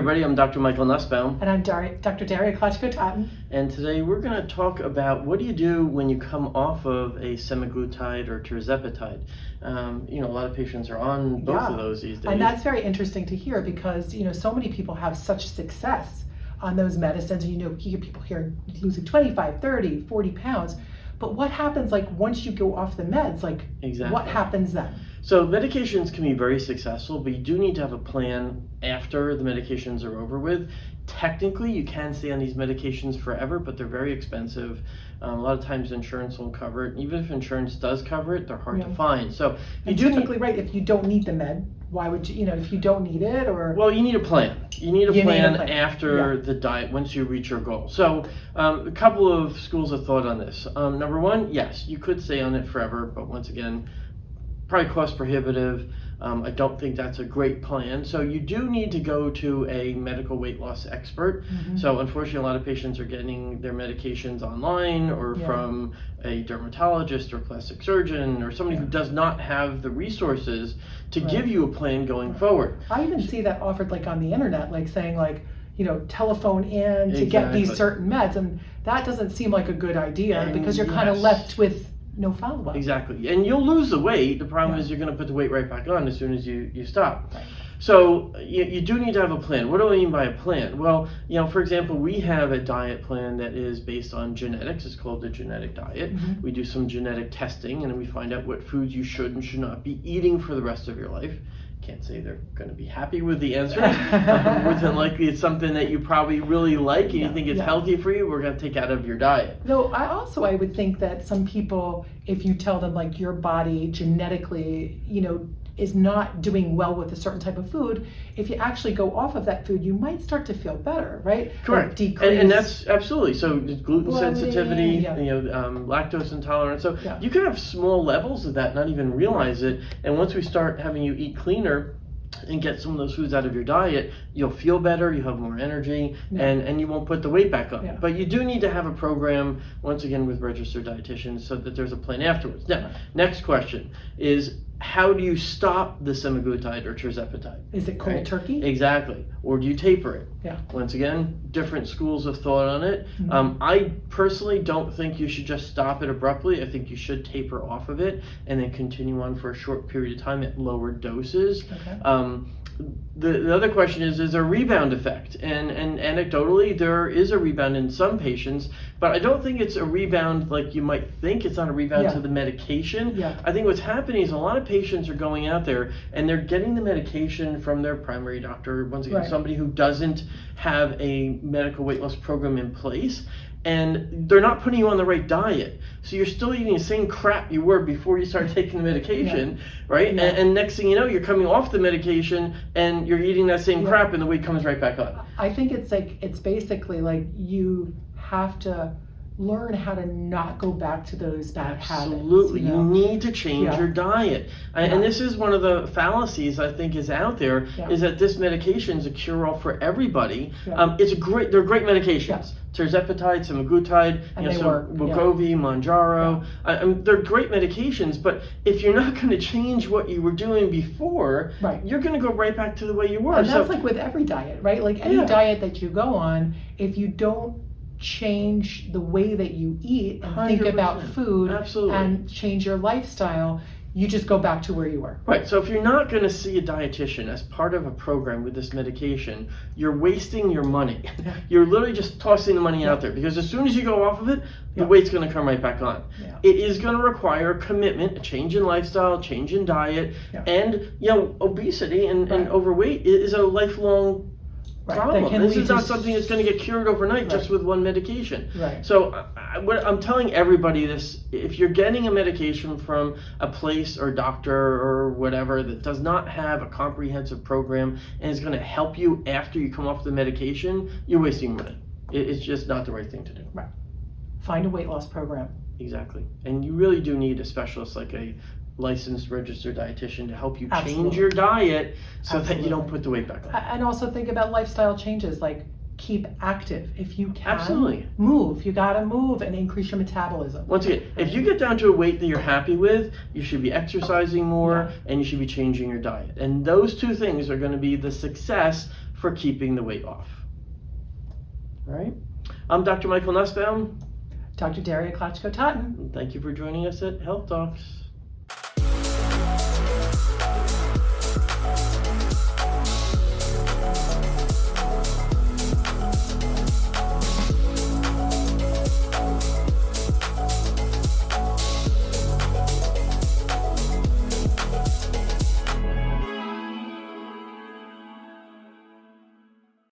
everybody, I'm Dr. Michael Nusbaum. And I'm Dr. Daria Klachko Totten. And today we're going to talk about what do you do when you come off of a semaglutide or tirzepatide. A lot of patients are on both of those these days. And that's very interesting to hear because, so many people have such success on those medicines. And, you hear people here losing 25, 30, 40 pounds. But what happens once you go off the meds? Exactly. What happens then? So medications can be very successful, but you do need to have a plan after the medications are over with. Technically, you can stay on these medications forever, but they're very expensive. A lot of times insurance won't cover it. Even if insurance does cover it, they're hard to find. So you do typically, right, if you don't need the med, why would you, if you don't need it or? Well, you need a plan. You need a plan after the diet once you reach your goal. So a couple of schools of thought on this. Number one, yes, you could stay on it forever, but once again, probably cost prohibitive. I don't think that's a great plan. So you do need to go to a medical weight loss expert. Mm-hmm. So unfortunately, a lot of patients are getting their medications online or from a dermatologist or plastic surgeon or somebody who does not have the resources to give you a plan going forward. I even see that offered on the internet, saying telephone in to get these certain meds. And that doesn't seem like a good idea because you're kind of left with no follow-up. Exactly. And you'll lose the weight. The problem is you're going to put the weight right back on as soon as you stop. Right. So you do need to have a plan. What do I mean by a plan? Well, for example, we have a diet plan that is based on genetics. It's called the genetic diet. Mm-hmm. We do some genetic testing and then we find out what foods you should and should not be eating for the rest of your life. Can't say they're going to be happy with the answers. More than likely it's something that you probably really like and you think it's healthy for you, we're going to take out of your diet. No, I would think that some people, if you tell them your body genetically, is not doing well with a certain type of food, if you actually go off of that food, you might start to feel better, right? Correct. And that's absolutely. So gluten sensitivity, lactose intolerance. So you can have small levels of that, not even realize it. And once we start having you eat cleaner and get some of those foods out of your diet, you'll feel better, you have more energy, and you won't put the weight back on. But you do need to have a program, once again, with registered dietitians so that there's a plan afterwards. Now, next question is, how do you stop the semaglutide or tirzepatide? Is it cold turkey? Exactly. Or do you taper it? Yeah. Once again, different schools of thought on it. Mm-hmm. I personally don't think you should just stop it abruptly. I think you should taper off of it and then continue on for a short period of time at lower doses. Okay. The other question is there a rebound effect? And anecdotally, there is a rebound in some patients, but I don't think it's a rebound like you might think. It's not a rebound to the medication. Yeah. I think what's happening is a lot of patients are going out there and they're getting the medication from their primary doctor, once again, somebody who doesn't have a medical weight loss program in place, and they're not putting you on the right diet. So you're still eating the same crap you were before you started taking the medication, right? Yeah. And next thing you know, you're coming off the medication and you're eating that same crap and the weight comes right back on. I think it's basically you have to learn how to not go back to those bad habits. Absolutely. You need to change your diet. And this is one of the fallacies I think is out there, is that this medication is a cure-all for everybody. Yeah. They're great medications. Yeah. Tirzepatide, semaglutide, Wegovy, Mounjaro. They're great medications, but if you're not going to change what you were doing before, you're going to go right back to the way you were. And that's with every diet, right? Any diet that you go on, if you don't change the way that you eat and 100%. Think about food and change your lifestyle, you just go back to where you were. Right. So if you're not going to see a dietitian as part of a program with this medication, you're wasting your money. You're literally just tossing the money out there because as soon as you go off of it, the weight's going to come right back on. It is going to require a commitment, a change in lifestyle, change in diet, and obesity and overweight is a lifelong problem. This is not something that's going to get cured overnight just with one medication. Right. So I'm telling everybody this: if you're getting a medication from a place or doctor or whatever that does not have a comprehensive program and is going to help you after you come off the medication, you're wasting money. It's just not the right thing to do. Right. Find a weight loss program. Exactly. And you really do need a specialist like a licensed registered dietitian to help you change your diet so that you don't put the weight back on. And also think about lifestyle changes like keep active. If you can Absolutely. move, you gotta move and increase your metabolism. Once again, if you get down to a weight that you're happy with, you should be exercising more and you should be changing your diet. And those two things are going to be the success for keeping the weight off. All right. I'm Dr. Michael Nusbaum. Dr. Daria Klachko Totten. Thank you for joining us at Health Talks.